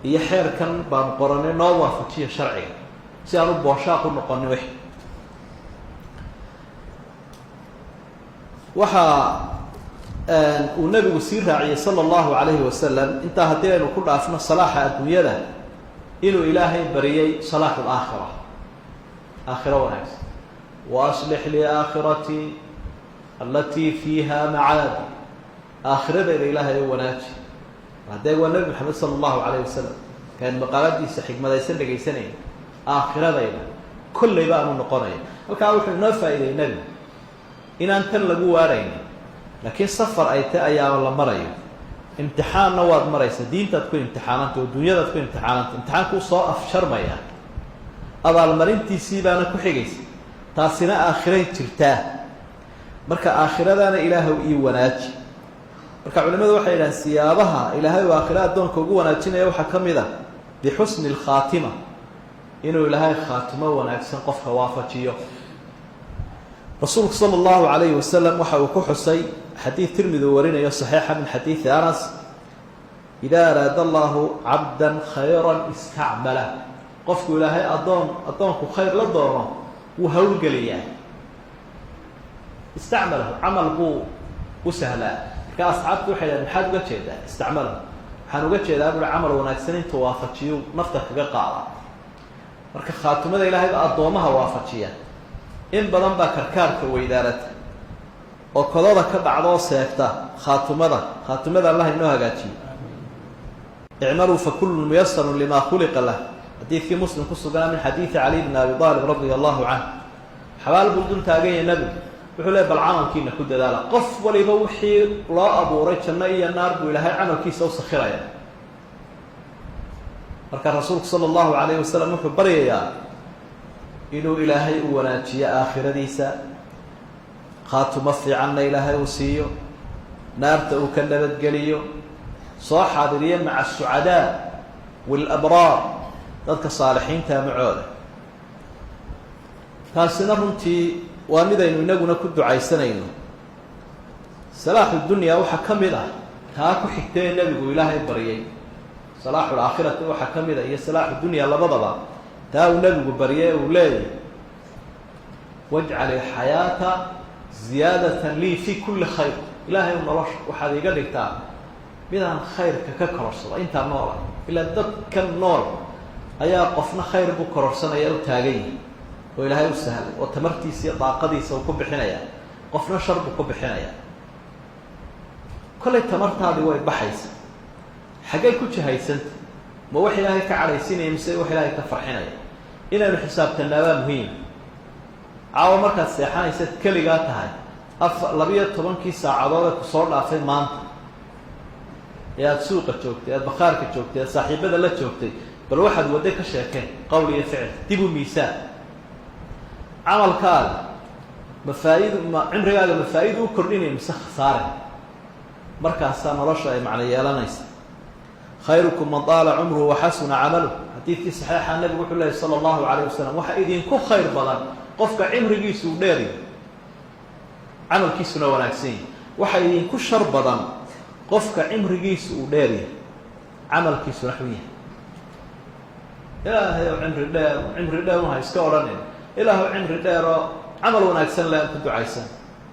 iyo xeerkan baanu qoranay noo waafajiya sharciga si aan u booshaaq u noqonin wix waxaa uu nabigu sii raaciyey sala allahu calayhi wasalam intaa haddii aynu ku dhaafno salaaxa adduunyada inuu ilaahay bariyey salaaxu laakhira aakhiro wanaagsan wa aslix lii aakhiratii allatii fiiha macaadi aakhiradeeda ilaahay u wanaaji haddee waa nebi maxamed sala allahu calayh wasalam kaan maqaaladiisa xigmadaysan dhegaysanayna aakhiradayda kollayba aanu noqonaya halkaa wuxuu inoo faa'iiday nebigu inaan tan lagu waaraynin laakiin safar ay ta ayaaba la marayo imtixaanna waad maraysa diintaad ku imtixaananta oo dunyadaad ku imtixaananta imtixaankuu soo afsharmaya abaalmarintiisii baana ku xigaysa taasina aakhiray jirtaa marka aakhiradaana ilaahow ii wanaaji marka culimadu waxay yidhahaan siyaabaha ilaahay uu aakhira addoonka ugu wanaajinaya waxaa ka mid ah bixusni alkhaatima inuu ilaahay khaatimo wanaagsan qofka waafajiyo rasuulku sala allahu calayhi wasalam waxa uu ku xusay xadiid tirmidi uu warinayo saxiixa min xadiidi anas idaa araada allahu cabdan khayran istacmala qofku ilaahay addoonku khayr la doono wuu hawlgeliyaa istacmalahu camal buu u sahlaa marka asxaabtu waxay dhahen maxaad uga jeedaa istacmalahu waxaan uga jeedaa bui camal wanaagsan intuu waafajiyo nafta kaga qaada marka khaatimada ilaahay baa addoomaha waafajiya in badan baa karkaarka weydaarata oo kodooda ka dhacda oo seegta khaatimada allah inoo hagaajiyo icmaluu fakullun muyasarun limaa khuliqa lah xadiidkii muslim ku suganaa min xadiidi cali bni abi aalib radia allahu canh xabaal buu dul taaganya nebigu wuxuu leey bal camalkiina ku dadaala qof waliba wixii loo abuuray janno iyo naar buu ilaahay camalkiisa u sakhiraya marka rasuulku sala allahu calayhi wasalam wuxuu baryayaa inuu ilaahay u wanaajiyo aakhiradiisa khaatumo fiicanna ilaahay uu siiyo naarta uu ka nabadgeliyo soo xaadiriyo maca asucadaa waalabraar dadka saalixiinta macooda taasina runtii waa midaynu inaguna ku ducaysanayno salaaxu dunya waxaa ka mid ah taa ku xigtee nebigu ilaahay baryay salaaxu laakhirati waxaa ka mid a iyo salaaxu dunya labadaba taa uu nebigu barye uu leeyahy wajcal ilxayaata ziyaadatan lii fi kulli khayr. ilaahay u nolosha waxaad iga dhigtaa midaan khayrka ka kororsado intaa noola. ilaa dadka nool ayaa qofna khayr buu kororsanaya u taagan yahay oo ilaahay u sahlay oo tamartiisa iyo daaqadiisa uu ku bixinaya, qofna shar buu ku bixinaya. kollay tamartaadii way baxaysa, xaggay ku jihaysanta? ma wax ilaahay ka cadhaysinaya mise wax ilaahay ka farxinaya? inaynu xisaabtanaabaa muhiim. caawa markaad seexanaysad keligaa tahay 12 saacadood ee kusoo dhaafay maanta ee aada suuqa joogtay, aada bakhaarka joogtay, aad saaxiibada la joogtay, bal waxaad waddo ka sheekeen qowl iyo ficil, dib u miisaan camalkaaga. cimrigaaga mafaa'idu u kordhinaya mise khasaare? markaasaa nolosha ay macno yeelanaysa. khayrukum man daala cumruhu waxasuna camaluh. xadiidkii saxiixa nebigu wuxuu lehy sala allahu calayh wasalam, waxa idinku khayr badan qofka cimrigiisu u dheeryahy camalkiisuna wanaagsan yahy. waxa idinku shar badan qofka cimrigiisu uu dheeryahay camalkiisuna xun yahay. ilaahay oo cimri dheer uha iska odhanin ilaahu cimri dheer oo camal wanaagsan le aad ku ducaysan.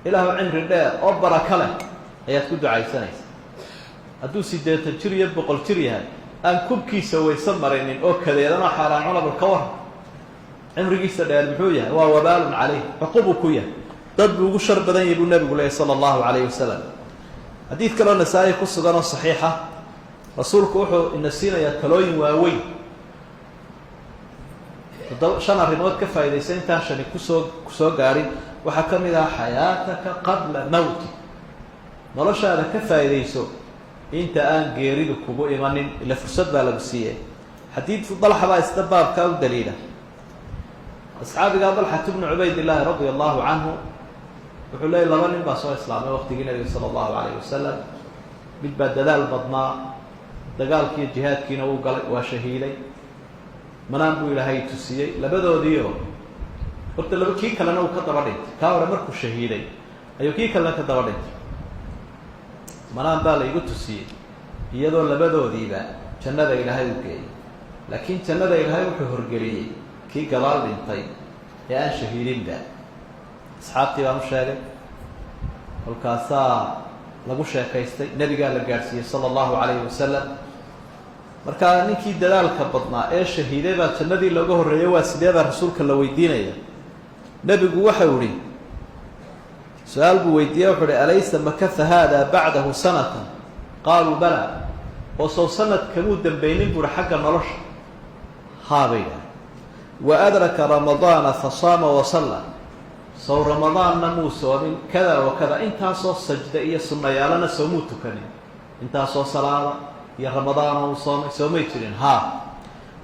ilaahu cimri dheer oo baraka leh ayaad ku ducaysanaysa. hadduu 80 jir iyo 100 jir yahay aan kubkiisa waysan marinin oo kadeedanoo xaaraan cunabal ka waran, cimrigiisa dheer muxuu yahay? waa wabaalun calayh, cuqubuu ku yahay. dad buu ugu shar badan yahay buu nebigu leehy sala allahu calayh wasalam. xadiid kaloo nasaa-i ku sugan oo saxiixa, rasuulku wuxuu ina siinayaa talooyin waaweyn. 5 arrimood ka faa'iidaysa intaan shani kusoo gaadhin. waxaa ka mid ah xayaataka qabla mawti. noloshaada ka faa'iidayso inta aan geeridu kugu imanin, ila fursad baa lagu siiyey. xadiidku dalxa baa isla baabkaa u daliila. asxaabigaa dalxat bnu cubaydillaahi radia allahu canhu wuxuu leeyay 2 nin baa soo islaamay waqtigii nabiga sala allahu calayh wasalam. mid baa dadaal badnaa, dagaalkiiyo jihaadkiina wuu galay, waa shahiiday. manaan buu ilaahay tusiyey labadoodiio horta kii kalena uu ka daba dhintay. kaa hore markuu shahiiday ayuu kii kalena ka daba dhintay. manaan baa la igu tusiyey iyadoo labadoodiiba jannada ilaahay u geeyey, laakiin jannada ilaahay wuxuu horgeliyey kii gadaal dhintay ee aan shahiidinba. asxaabtii baan u sheegay, kolkaasaa lagu sheekaystay, nebigaa la gaadhsiiyey sala allahu calayhi wasalam. markaa ninkii dadaalka badnaa ee shahiiday baa jannadii looga horreeyey. waa sidee baa rasuulka la weydiinaya? nebigu waxau ihi, su-aal buu weydiiyey, wuxuu uhi alaysa makatha haada bacdahu sanatan? qaaluu bala. oo sow sanad kamuu dambaynin buuhi xagga nolosha? haabay dhahay. wa adraka ramadaana fasaama wasalla. sow ramadaanna muu soomin kada wa kada, intaasoo sajda iyo sunnayaalana soomuu tukanin, intaasoo salaada iyo ramadaana uu soomay, soomay jirin? haa.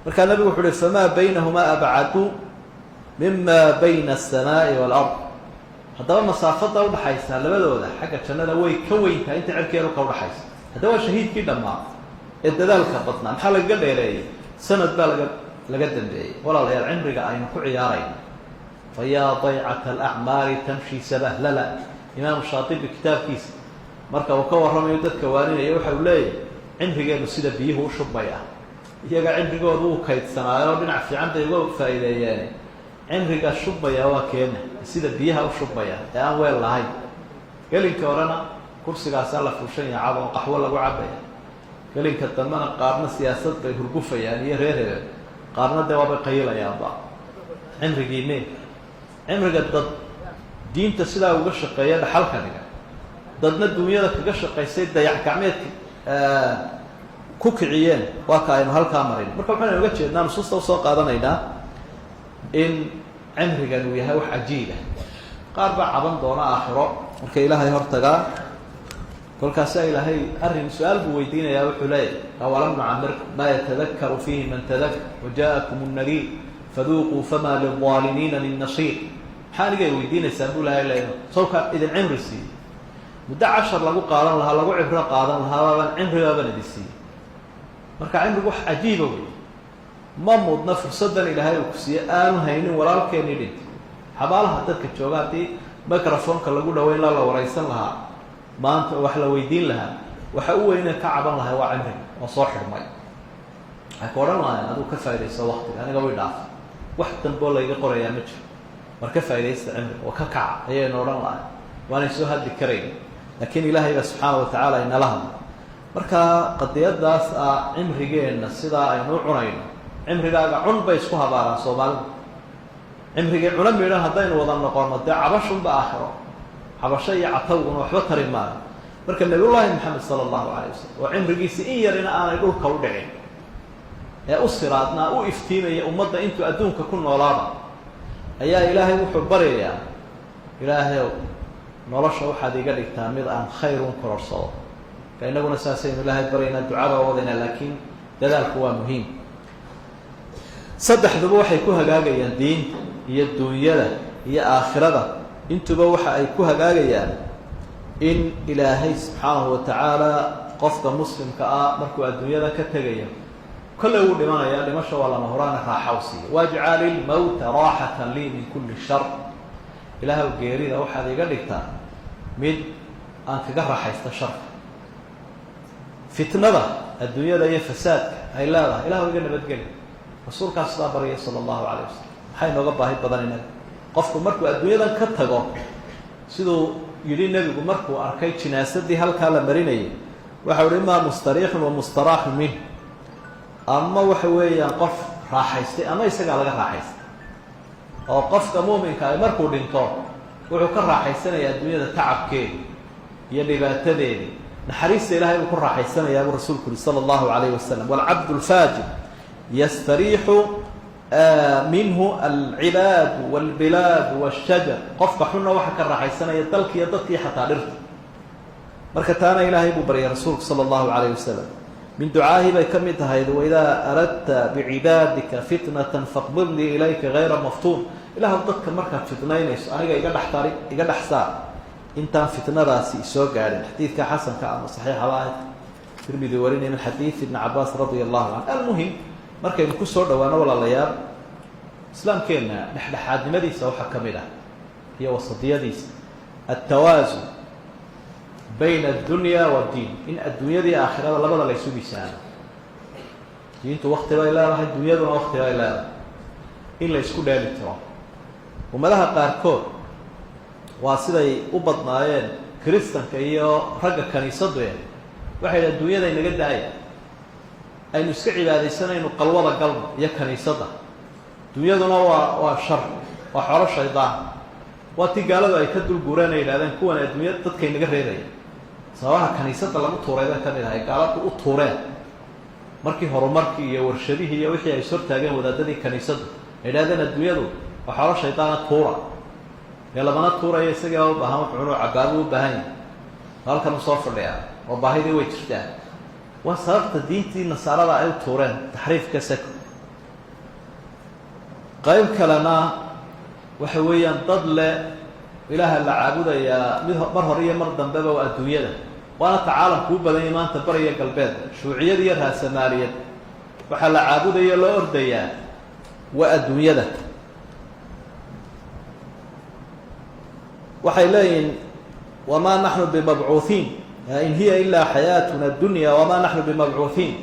markaa nabigu wuxuu uhi famaa baynahumaa abcadu mima bayna aلsamaa'i wاlard. haddaba masaafada udhaxaysa labadooda xagga jannada way ka weyntahay inta cerkeedu ka udhaxaysa. haddaba waa shahiidkii dhammaa ee dadaalka badnaa. maxaa lagaga dheereeyey? sanad baa laga dambeeyey. walaalayaal, cimriga aynu ku ciyaarayno, fayaa daycata alacmaari tamshi sabahlala. imaamu shaatibi kitaabkiisa marka uu ka warramayo dadka waaninaya waxa uu leeyahy cimrigeenu sida biyuhu u shubmaya. iyaga cimrigoodu uu kaydsanaayo dhinac fiican bay uga faa'iideeyeen. cimriga shubmaya waa keena sida biyaha u shubmaya ee aan weel lahayn. gelinka horena kursigaasaa la fuushan yahay cab oo qaxwo lagu cabaya. gelinka dambena qaarna siyaasad bay hurgufayaan iyo reer hebel, qaarna dee waabay qayilayaanba. cimrigiine cimriga dad diinta sidaa uga shaqeeya dhaxalka dhiga, dadna dunyada kaga shaqaysay dayac gacmeedka ku kiciyeen. waa ka aynu halkaa marin. marka waxaynu uga jeednaa nusuusta usoo qaadanaynaa in cimrigan uu yahay wax cajiiba. qaar baa caban doona aakhiro markay ilaahay hortagaa. kolkaasaa ilaahay arrin su-aal buu weydiinayaa. wuxuu leeyahy awalam nucamirkum maa yatadakaru fiihi man tadakar waja'akum الnadiir faduuquu famaa lilظaalimiina min nasiir. maxaa anigay weydiinaysaan buu ilahay leeyahy, sawka idin cimri siiyey muddo 10 lagu qaadan lahaa, lagu cibro qaadan lahaa, baabaan cimrigaaban idin siiyey. marka cimrigu wax cajiiba wey. ma mudna fursaddan ilaahay uu ku siiyey aanu haynin walaalkeenii dhintay. xabaalaha dadka jooga haddii microfonka lagu dhaweyn la waraysan lahaa, maanta wax la weydiin lahaa, waxa u weyne ka caban lahay waa cimriga oo soo xidhmay. waxay ku odhan lahayn aduu ka faa'idayso waqtiga aniga way dhaafay wax damboo layga qorayaa ma jiro mar ka faa'idaysta cimriga oo ka kaca ayaynu odhan lahayn waanay soo hadli karayn laakiin ilaahay baa subxaana wa tacaala inala hadla marka qadiyadaas ah cimrigeenna sidaa aynu u cunayno cimrigaaga cun bay isku habaaraan soomaalidu cimrigii cuno midhan haddaynu wada noqono dee cabashunba aakhiro cabasho iyo catawguna waxba tari maayo marka nabiyullaahi maxamed sala allahu calayh wasalam oo cimrigiisi in yarina aanay dhulka u dhicin ee u siraadnaa u iftiimaya ummadda intuu adduunka ku noolaaba ayaa ilaahay wuxuu baryayaa ilaahayow nolosha waxaad iga dhigtaa mid aan khayr un kororsado ka innaguna saasaynu ilaahay baryaynaa ducada wadayna laakiin dadaalku waa muhiim saddexduba waxay ku hagaagayaan diinta iyo dunyada iyo aakhirada intuba waxa ay ku hagaagayaan in ilaahay subxaanahu wa tacaala qofka muslimka ah markuu adduunyada ka tegayo kollay wuu dhimanayaa dhimasho waa lama horaana raaxa u siiya wajcali ilmowta raaxatan lii min kulli shar ilaahw geerida waxaad iga dhigtaa mid aan kaga raaxaysto sharka fitnada adduunyada iyo fasaadka ay leedahay ilahw iga nabadgeli rasuulkaas sidaa baryay sala allahu calayh wasalam maxay nooga baahi badan inaga qofku markuu adduunyadan ka tago siduu yidhi nebigu markuu arkay jinaasadii halkaa la marinayay waxau hi imaa mustariixun wa mustaraaxu minh ama waxa weeyaan qof raaxaystay ama isagaa laga raaxaystay oo qofka muuminka ay markuu dhinto wuxuu ka raaxaysanaya adduunyada tacabkeedi iyo dhibaatadeedii naxariista ilahay buu ku raaxaysanayaa buu rasuulku yihi sala allahu calayh wasalam waalcabdu lfaajir yastariixu minhu alcibaadu walbilaadu washajar qofka xunna waxa ka raaxaysanaya dalkiiyo dadkii xataa dhirta marka taana ilaahay buu baryay rasuulku sala allahu calayh wasalam min ducaahi bay ka mid tahayd waidaa aradta bicibaadika fitnatan faqbid lii ilayka hayra maftuun ilaahw dadka markaad fitnaynayso aniga iga dhex saar intaan fitnadaasi isoo gaadhin xadiidka xasanka ama saxiixabaah tirmidi warinay min xadiid ibni cabaas radia allahu canhu almuhim markaynu ku soo dhawaano walaalayaal islaamkeenna dhexdhexaadnimadiisa waxaa ka mid ah iyo wasadiyadiisa altawaasun bayna addunya waddiin in adduunyadii aakhirada labada la ysu misaano diintu wakti bay leedahay dunyaduna wakti bay leedahay in la ysku dheeli tiro ummadaha qaarkood waa siday u badnaayeen kiristanka iyo ragga kaniisadu waxay dhaha adduunyada inaga daaya aynu iska cibaadaysanaynu qalwada galno iyo kaniisadda dunyaduna waa shar waa xolo shaydaan waa tii gaaladu ay ka dulguureen ay yidhahdeen kuwan adduunya dadkay naga reebaya sababaha kaniisadda lagu tuuray bay ka mid ahay gaaladu u tuureen markii horumarkii iyo warshadihii iyo wixii ay ishortaageen wadaadadii kaniisaddu ay yidhahdeen adduunyadu waa xolo shaydaana tuura ee lamana tuuraya isagaa u baahan wuxuu cunuu cabaabu u baahan yahay halkan usoo fadhiya oo baahidii way jirtaan waa sababta diintii nasaarada ay u tuureen taxriifka sako qayb kalena waxa weeyaan dad leh ilaaha la caabudayaa mid mar hore iyo mar dambeba waa adduunyada waana ta caalamku u badan yahay maanta bariya galbeed shuuciyad iyo raasamaaliyad waxaa la caabudaya loo ordayaa waa adduunyada waxay leeyihin wamaa naxnu bimabcuuhiin in hiya ilaa xayaatuna dunya wamaa naxnu bimabcuuhiin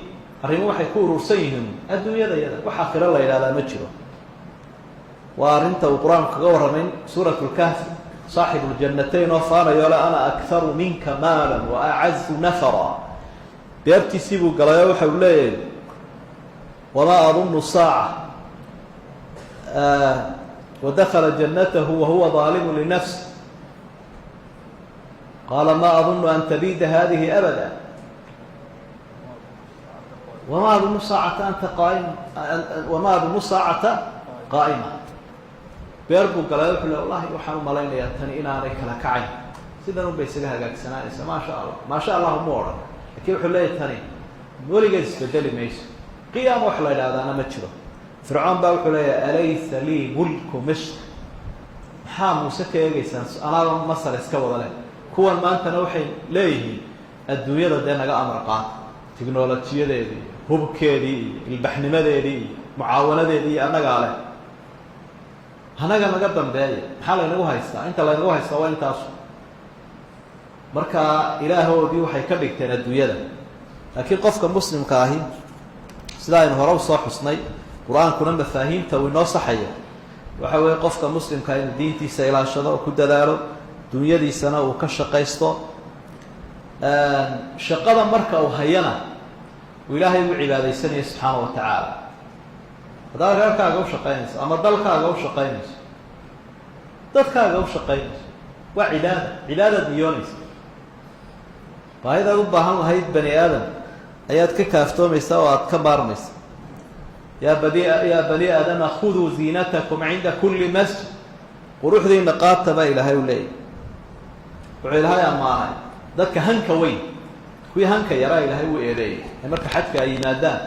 arrimo waxay ku urursan yihiin adduunyada yada wax aakhiro la yidhahdaa ma jiro waa arrinta uu qur-aanku kaga warramay suurat lkahfi saaxibu ljannatayn oo faanayo le ana akharu minka maalan wa acazu nafara beertiisii buu galay oo waxa uu leeyahay wamaa adunnu saaca wadakala jannatahu wahuwa daalimu linafsi qaala ma adunnu an tabiida hadihi abada wamaa adunnu saacata qaa'ima beer buu galay wuxuu le wallahi waxaan u malaynayaa tani inaanay kala kacayn sidan unbay isaga hagaagsananaysa maasha allah maasha allah uma odhan lakiin wuxuu leeyahy tani weligeed isbedeli mayso qiyaama wax la yidhahdaana ma jiro fircoon baa wuxuu leeyahay alaysa lii mulku misr maxaa muuse ka eegaysaan anaaba masar iska wada leh kuwan maantana waxay leeyihiin adduunyada dee naga amar qaata tiknolojiyadeedii iyo hubkeedii iyo ilbaxnimadeedii iyo mucaawanadeedii iyo annagaa leh hanaga naga dambeeya maxaa laynagu haystaa inta laynagu haystaa waa intaasu marka ilaahoodii waxay ka dhigteen adduunyada laakiin qofka muslimka ahi sidaa aynu hore usoo xusnay qur-aankuna mafaahiimta uu inoo saxaya waxa weeye qofka muslimka inuu diintiisa ilaashado oo ku dadaalo dunyadiisana uu ka shaqaysto shaqada marka uu hayana uu ilaahay u cibaadaysanayo subxaana wa tacaala haddaad reerkaaga u shaqaynayso ama dalkaaga u shaqaynayso dadkaaga u shaqaynayso waa cibaadaad niyoonaysa baahidaad u baahan lahayd bani aadam ayaad ka kaaftoomaysaa oo aada ka maarmaysa yaa bani aadama khuduu ziinatakum cinda kulli masjid quruxdiina qaata baa ilaahay u leeyahy wuxuu ilaahay ammaanay dadka hanka weyn kuwii hanka yaraa ilaahay uu eedeeyay ee marka xajka ay yimaadaan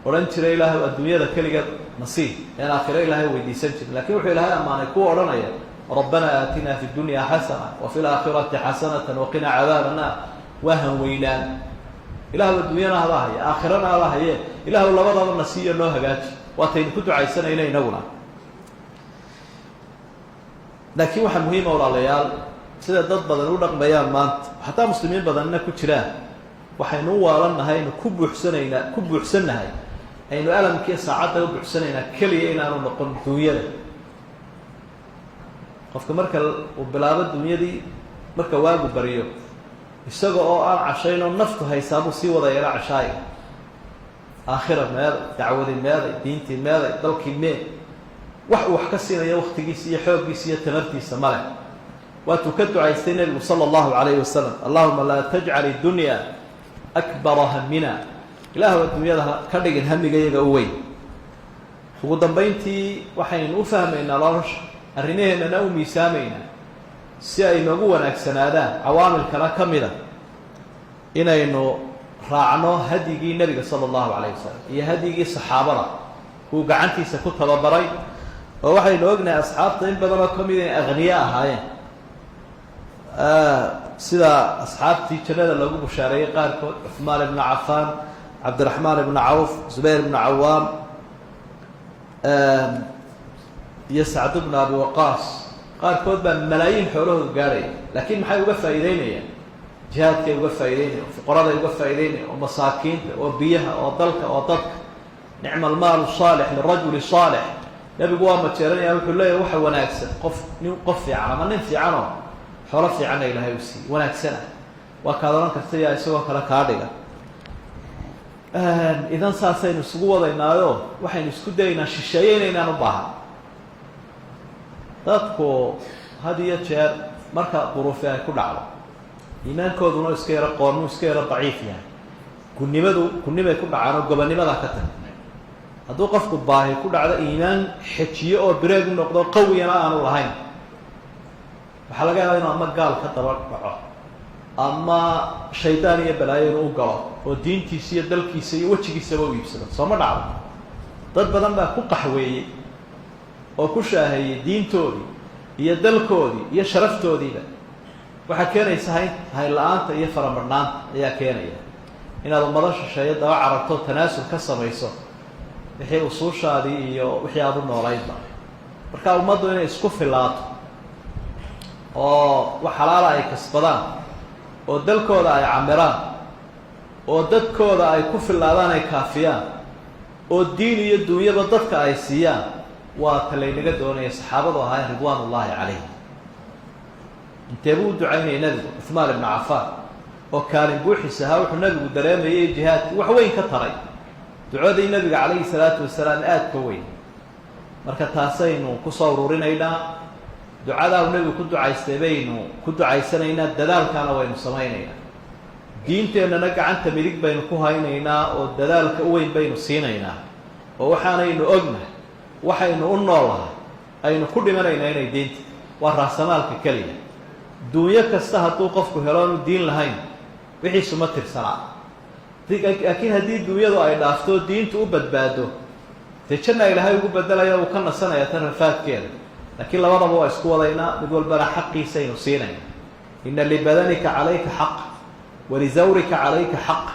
odhan jiray ilaahay adduunyada keligeed nasiib een aakhiro ilaahay weydiisan jirin lakin wuxuu ilaahay ammaanay kuwa odhanaya rabbana aatina fi dunya xasana wa fi laakhirati xasanatan waqina cadaaba naar waa han weynaan ilaahu adduunyana haba haye aakhirana haba haye ilaahu labadaba nasiiyo noo hagaaji waataynu ku ducaysanayna inaguna laakiin waxaa muhiima walaalayaal sida dad badan u dhaqmayaan maanta xataa muslimiin badanna ku jiraan waxaynu u waalannahay aynu ku buuxsannahay aynu alamkiiyo saacadda u buuxsanaynaa keliya inaanu noqon duunyada qofka marka uu bilaabo duunyadii marka waagu bariyo isaga oo aan cashaynoo naftu haysaabuu sii wada yaro cashaay aakhira meeday dacwadii meeday diintii meeday dalkii mee wax uu wax ka siinayo waktigiisa iyo xooggiisa iyo tamartiisa male waatuu ka ducaystay nebigu sala allahu calayhi wasalam allahuma laa tajcal iddunya akbara hamina ilaahu adduunyada ka dhigin hamiga iyaga u weyn ugu dambayntii waxaynu u fahmaynaa nolosha arrimaheennana u miisaamaynaa si ay noogu wanaagsanaadaan cawaamilkana ka mida inaynu raacno hadyigii nebiga sala allahu calayh wasalam iyo hadyigii saxaabada kuu gacantiisa ku tababaray oo waxaynu ognahay asxaabta in badanoo ka mid inay akhniye ahaayeen sida asxaabtii jannada lagu bushaareeyey qaarkood cuثmaan ibnu cafaan cabdiraxmaan ibnu cawf zubayr ibnu cawaam iyo sacd bnu abi waqaas qaarkood baa malaayiin xoolahoodu gaadhaya laakiin maxay uga faa'iideynayaan jihaadkay uga faa'ideynayaan fuqaraday uga faa'ideynayaan oo masaakiinta oo biyaha oo dalka oo dadka nicma almaalu saalix lirajuli saalix nebigu waa majeeranaya wuxuu leeyahay waxa wanaagsan qof fiican ama nin fiicanoo xoolo fiicanna ilaahay u siiyey wanaagsana waa kaad odhan karta yaa isagoo kale kaa dhiga idan saasaynu isugu wadaynaayo waxaynu isku dayaynaa shisheeye inaynaan u baahan dadku had iyo jeer marka duruufi ay ku dhacdo iimaankooduna iska yaro qoornuu iska yaro daciif yahay gunnimay ku dhacaan oo gobonnimadaa ka tag hadduu qofku baahi ku dhacdo iimaan xejiyo oo bireeg u noqdo qawiyana aanu lahayn waxaa laga yaabaa inuu ama gaal ka daba dhaco ama shaydaan iyo balaayo inuu u galo oo diintiisa iyo dalkiisa iyo wejigiisaba u iibsado soo ma dhacdo dad badan baa ku qaxweeyey oo ku shaaheeyey diintoodii iyo dalkoodii iyo sharaftoodiiba waxaa keenaysa hayn la-aanta iyo faramadhnaanta ayaa keenaya inaad ummado shisheeyo daba cararto tanaasul ka samayso wixii usuushaadii iyo wixii aada u noolaydba marka ummaddu inay isku filaato oo wax xalaala ay kasbadaan oo dalkooda ay camiraan oo dadkooda ay ku filaadaan ay kaafiyaan oo diin iyo duunyaba dadka ay siiyaan waa ta laynaga doonaya saxaabadu ahaayeen ridwaan ullaahi calayhim intee buu u ducaynayay nebigu cuثmaan ibnu cafaan oo kaalin buuxis ahaa wuxuu nebigu dareemayay jihaadkii wax weyn ka taray ducadii nebiga calayhi salaatu wasalaam aada ka weyn marka taasaynu kusoo ururinaynaa ducadaa uu nebigu ku ducaystay baynu ku ducaysanaynaa dadaalkaana waynu samaynaynaa diinteennana gacanta midig baynu ku haynaynaa oo dadaalka u weyn baynu siinaynaa oo waxaanaynu ognahay waxaynu u noolahay aynu ku dhimanaynaa inay diinta waa raasamaalka keliya duunyo kasta hadduu qofku helo aanu diin lahayn wixiisu ma tirsanaa laakiin haddii duunyadu ay dhaafto diintu u badbaado dee janna ilaahay ugu bedelaya uu ka nasanaya tan rafaadkeeda laakiin labadaba waa isku wadaynaa mid walbana xaqiisaynu siinayna ina libadanika calayka xaq walizawrika calayka xaq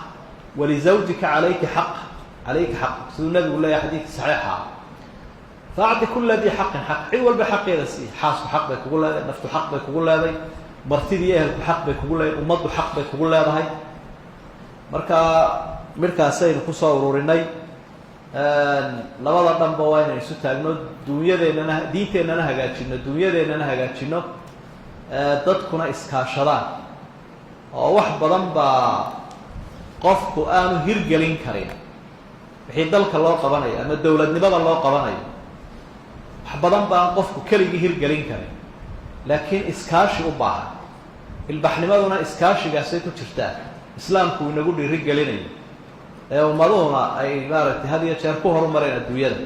walizawjika calayka xaq siduu nabigu leeyahay xadiidka saxiixa faacti kula dii xaqin xaq cid walba xaqeeda sii xaasku xaq bay kugu leedahay naftu xaq bay kugu leedahay martidii ehelku xaq bay kugu leedahay ummaddu xaq bay kugu leedahay marka midhkaasaynu kusoo ururinay labada dhanba waa inaynu isu taagno dunyadeennana diinteennana hagaajino dunyadeennana hagaajino dadkuna iskaashadaan oo wax badan baa qofku aanu hirgelin karin wixii dalka loo qabanayo ama dowladnimada loo qabanayo wax badan baan qofku keligii hirgelin karin laakiin iskaashi u baahan ilbaxnimaduna iskaashigaasay ku jirtaa islaamku uu inagu dhiirigelinayo ee ummaduhuna ay maaragtay had iyo jeer ku horumareen adduunyada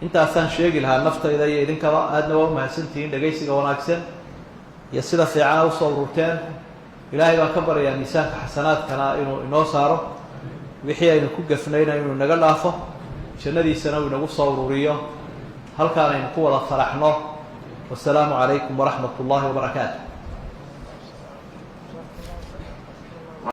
intaasaan sheegi lahaa naftayda iyo idinkaba aadna waa umahadsantihiin dhegaysiga wanaagsan iyo sida fiicana usoo ururteen ilaahay baan ka baryayaa miisaanka xasanaadkana inuu inoo saaro wixii aynu ku gafnayna inuu inaga dhaafo jannadiisana uu inagu soo ururiyo halkaan aynu ku wada faraxno wasalaamu calaykum waraxmat ullahi wabarakaatu